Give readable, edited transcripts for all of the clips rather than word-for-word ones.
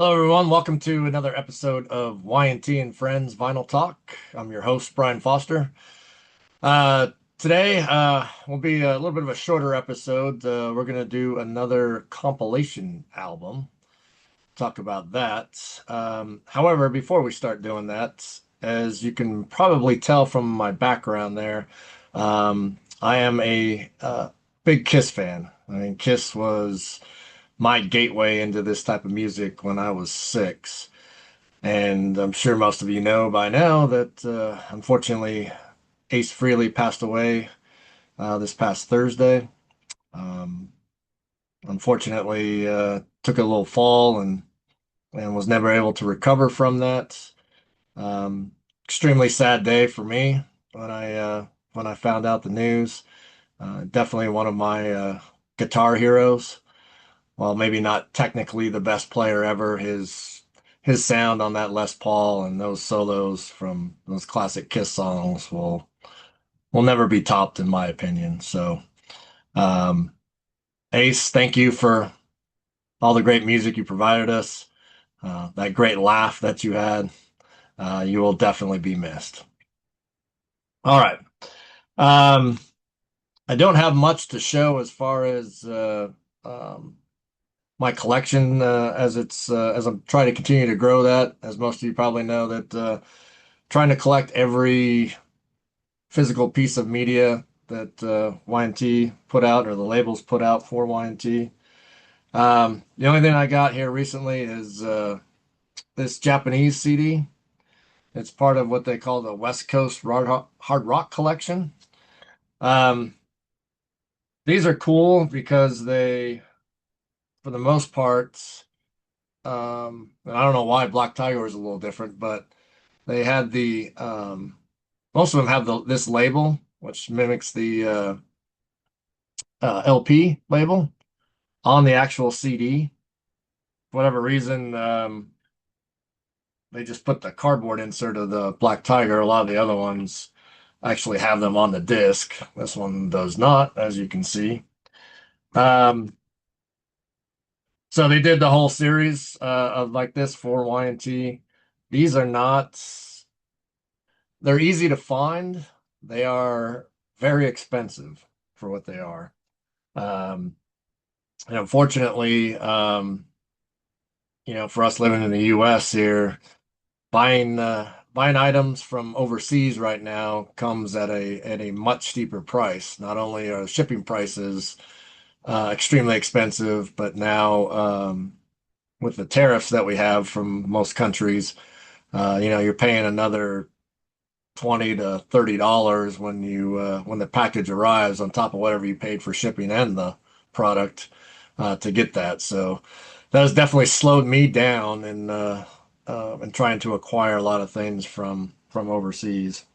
Hello, everyone. Welcome to another episode of Y&T and Friends Vinyl Talk. I'm your host, Brian Foster. Today will be a little bit of a shorter episode. We're going to do another compilation album, talk about that. However, before we start doing that, as you can probably tell from my background there, I am a big Kiss fan. I mean, Kiss was my gateway into this type of music when I was 6. And I'm sure most of you know by now that unfortunately Ace Frehley passed away this past Thursday. Um, Unfortunately, took a little fall and was never able to recover from that. Extremely sad day for me when I found out the news. Definitely one of my guitar heroes. While maybe not technically the best player ever, his sound on that Les Paul and those solos from those classic Kiss songs will never be topped in my opinion. So, um, Ace, thank you for all the great music you provided us. That great laugh that you had. You will definitely be missed. All right. Um, I don't have much to show as far as um, my collection as I'm trying to continue to grow that. As most of you probably know, that trying to collect every physical piece of media that Y&T put out or the labels put out for Y&T. The only thing I got here recently is this Japanese CD. It's part of what they call the West Coast Hard Rock Collection. Um, these are cool because they, for the most part, and I don't know why Black Tiger is a little different, but they had most of them have this label, which mimics the LP label on the actual CD. For whatever reason, they just put the cardboard insert of the Black Tiger. A lot of the other ones actually have them on the disc. This one does not, as you can see. Um, so they did the whole series of like this for Y&T. These are not, they're easy to find. They are very expensive for what they are. Um, and unfortunately, for us living in the US here, buying items from overseas right now comes at a much steeper price. Not only are shipping prices extremely expensive, but now with the tariffs that we have from most countries, you're paying another $20 to $30 when the package arrives on top of whatever you paid for shipping and the product to get that. So that has definitely slowed me down in trying to acquire a lot of things from overseas.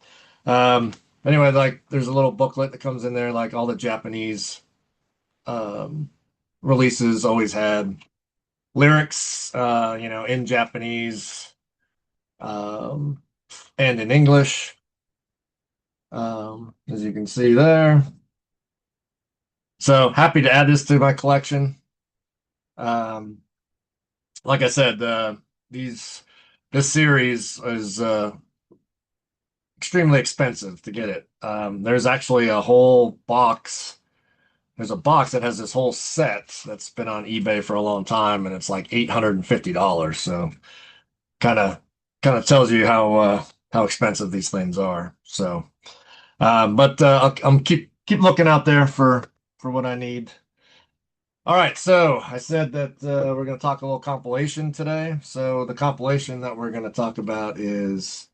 Um, anyway, like there's a little booklet that comes in there, like all the Japanese um, releases always had lyrics, in Japanese um, and in English. As you can see there. So happy to add this to my collection. Um, like I said, these this series is extremely expensive to get it. There's actually a whole box. There's a box that has this whole set that's been on eBay for a long time, and it's like $850. So kind of kind of tells you how expensive these things are. So, but I'm keep looking out there for what I need. All right, so I said that we're going to talk a little compilation today. So the compilation that we're going to talk about is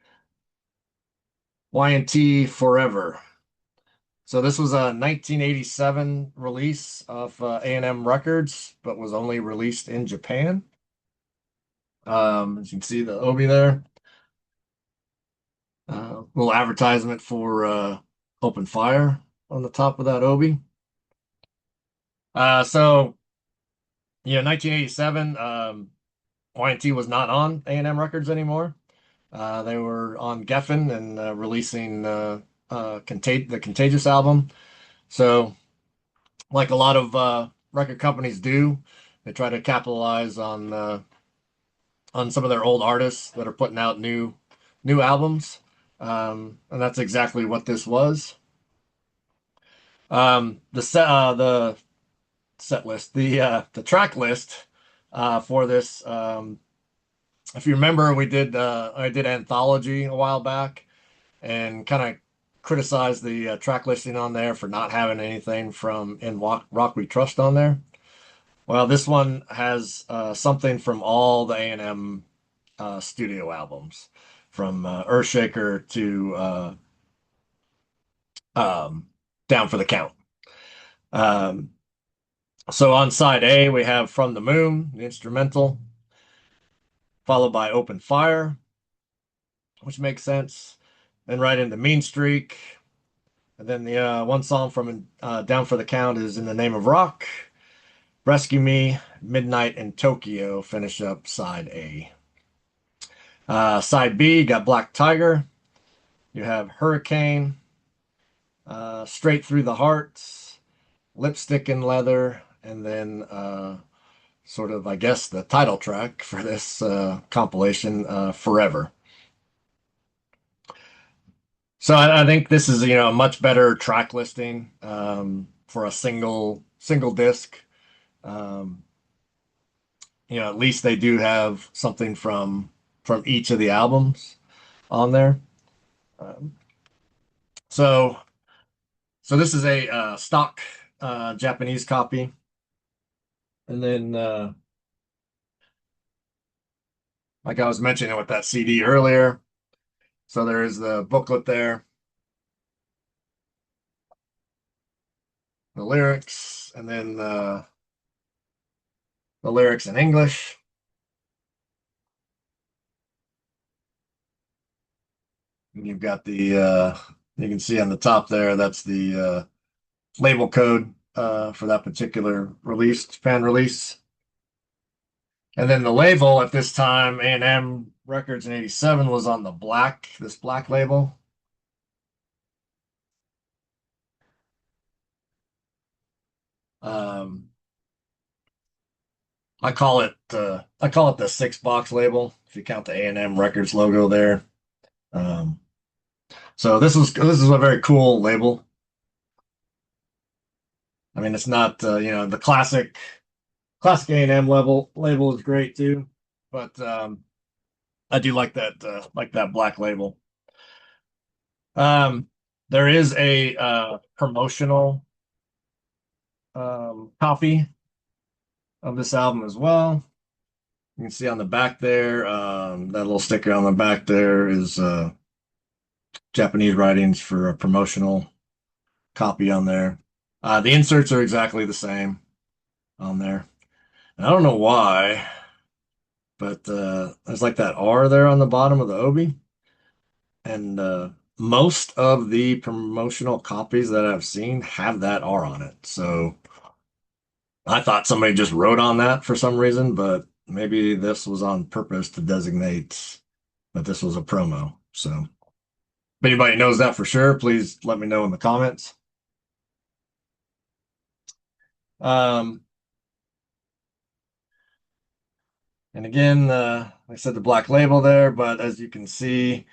Y&T Forever. So this was a 1987 release of A&M Records, but was only released in Japan. As you can see the Obi there. Little advertisement for Open Fire on the top of that Obi. So 1987, Y&T was not on A&M Records anymore. They were on Geffen and releasing the Contagious album. So, like a lot of record companies do, they try to capitalize on on some of their old artists that are putting out new albums. And that's exactly what this was. The set list, the track list for this. If you remember, I did Anthology a while back and kind of criticized the track listing on there for not having anything from In Rock We Trust on there. Well, this one has something from all the A&M studio albums, from Earthshaker to um, Down for the Count. Um, so on side A, we have From the Moon, the instrumental, followed by Open Fire, which makes sense. Then right into Mean Streak. And then the one song from Down for the Count is In the Name of Rock. Rescue Me, Midnight in Tokyo finish up side A. Side B, got Black Tiger. You have Hurricane, Straight Through the Heart, Lipstick in Leather, and then sort of, I guess, the title track for this compilation, Forever. So I think this is, a much better track listing for a single disc. Um, at least they do have something from each of the albums on there. Um, so so this is a stock Japanese copy, and then like I was mentioning with that CD earlier, so there is the booklet there, the lyrics, and then the lyrics in English. And you've got you can see on the top there, that's the label code for that particular fan release. And then the label at this time, A&M Records in '87, was on this black label. Um, I call it the six box label if you count the A&M Records logo there. Um, so this is a very cool label. I mean, it's not the classic A&M label is great too, but I do like that black label. Um, there is a promotional copy of this album as well. You can see on the back there, that little sticker on the back there is Japanese writings for a promotional copy on there. The inserts are exactly the same on there. And I don't know why, but there's like that R there on the bottom of the Obi. And most of the promotional copies that I've seen have that R on it. So I thought somebody just wrote on that for some reason, but maybe this was on purpose to designate that this was a promo. So if anybody knows that for sure, please let me know in the comments. Um, and again, like I said, the black label there, but as you can see,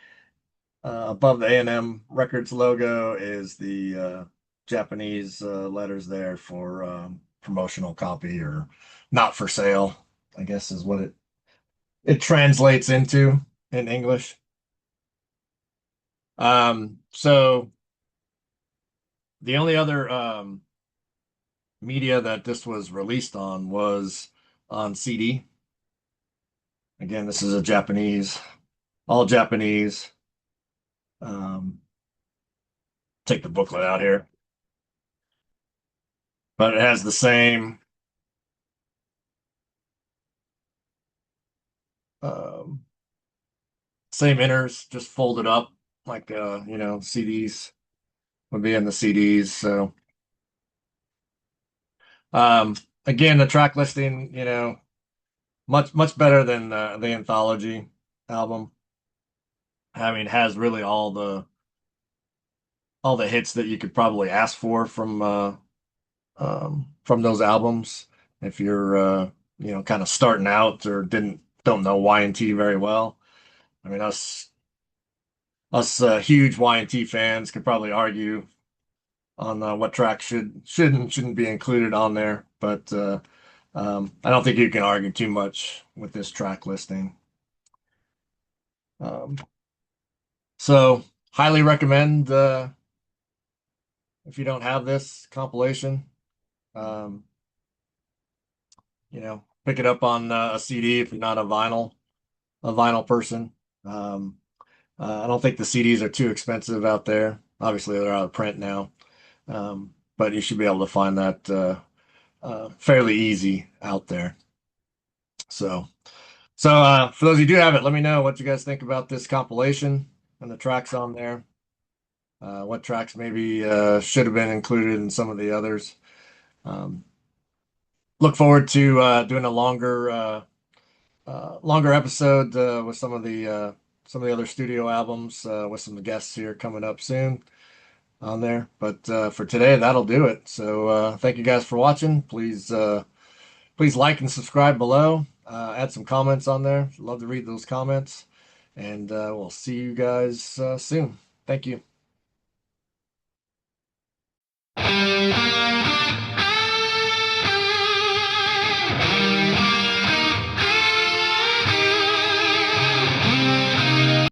above the A&M Records logo is the Japanese letters there for promotional copy or not for sale, I guess is what it translates into in English. So the only other media that this was released on was on CD. Again, this is all Japanese. Um, take the booklet out here, but it has the um, same inners, just folded up like CDs would be in the CDs. So um, again, the track listing, much better than the anthology album. I mean, has really all the hits that you could probably ask for from those albums. If you're kind of starting out or don't know Y&T very well. I mean, us huge Y&T fans could probably argue on what tracks shouldn't be included on there, but I don't think you can argue too much with this track listing. Um, so highly recommend if you don't have this compilation, um, pick it up on a CD if you're not a vinyl person. Um, I don't think the CDs are too expensive out there. Obviously, they're out of print now, but you should be able to find that fairly easy out there. So, so for those who do have it, let me know what you guys think about this compilation and the tracks on there. What tracks maybe should have been included in some of the others. Um, look forward to doing a longer episode with some of the other studio albums with some guests here coming up soon on there. But for today, that'll do it. So thank you guys for watching. Please like and subscribe below. Add some comments on there. Love to read those comments. And we'll see you guys soon. Thank you.